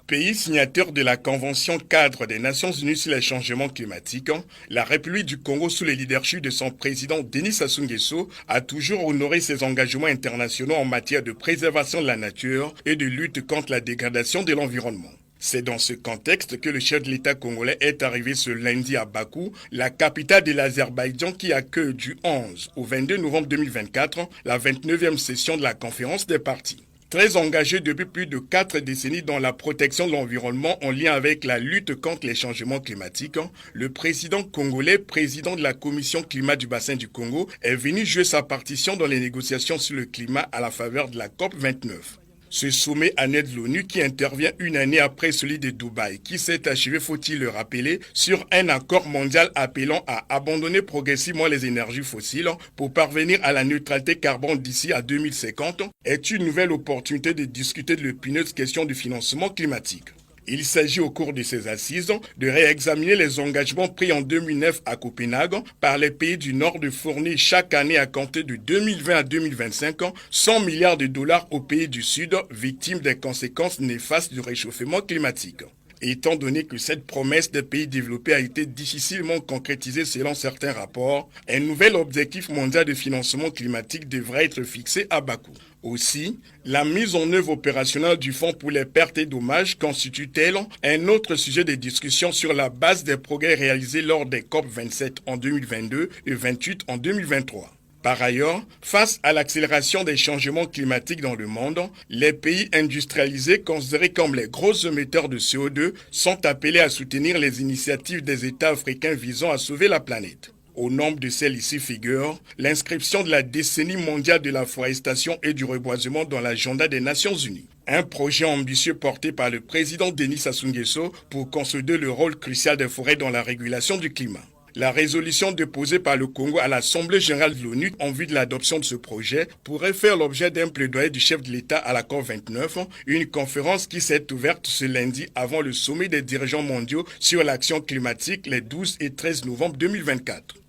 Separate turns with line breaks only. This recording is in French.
Pays signataire de la Convention cadre des Nations Unies sur les changements climatiques, la République du Congo, sous le leadership de son président Denis Sassou Nguesso, a toujours honoré ses engagements internationaux en matière de préservation de la nature et de lutte contre la dégradation de l'environnement. C'est dans ce contexte que le chef de l'État congolais est arrivé ce lundi à Bakou, la capitale de l'Azerbaïdjan qui accueille du 11 au 22 novembre 2024 la 29e session de la conférence des partis. Très engagé depuis plus de 4 décennies dans la protection de l'environnement en lien avec la lutte contre les changements climatiques, le président congolais, président de la commission climat du bassin du Congo, est venu jouer sa partition dans les négociations sur le climat à la faveur de la COP 29. Ce sommet annuel de l'ONU qui intervient une année après celui de Dubaï, qui s'est achevé, faut-il le rappeler, sur un accord mondial appelant à abandonner progressivement les énergies fossiles pour parvenir à la neutralité carbone d'ici à 2050, est une nouvelle opportunité de discuter de l'épineuse question du financement climatique. Il s'agit au cours de ces assises de réexaminer les engagements pris en 2009 à Copenhague par les pays du Nord de fournir chaque année à compter de 2020 à 2025 100 milliards de dollars aux pays du Sud victimes des conséquences néfastes du réchauffement climatique. Étant donné que cette promesse des pays développés a été difficilement concrétisée selon certains rapports, un nouvel objectif mondial de financement climatique devrait être fixé à Bakou. Aussi, la mise en œuvre opérationnelle du Fonds pour les pertes et dommages constitue-t-elle un autre sujet de discussion sur la base des progrès réalisés lors des COP 27 en 2022 et 28 en 2023. Par ailleurs, face à l'accélération des changements climatiques dans le monde, les pays industrialisés considérés comme les gros émetteurs de CO2 sont appelés à soutenir les initiatives des États africains visant à sauver la planète. Au nombre de celles-ci figure l'inscription de la décennie mondiale de la forestation et du reboisement dans l'agenda des Nations Unies. Un projet ambitieux porté par le président Denis Sassou Nguesso pour consolider le rôle crucial des forêts dans la régulation du climat. La résolution déposée par le Congo à l'Assemblée générale de l'ONU en vue de l'adoption de ce projet pourrait faire l'objet d'un plaidoyer du chef de l'État à la COP 29, une conférence qui s'est ouverte ce lundi avant le sommet des dirigeants mondiaux sur l'action climatique les 12 et 13 novembre 2024.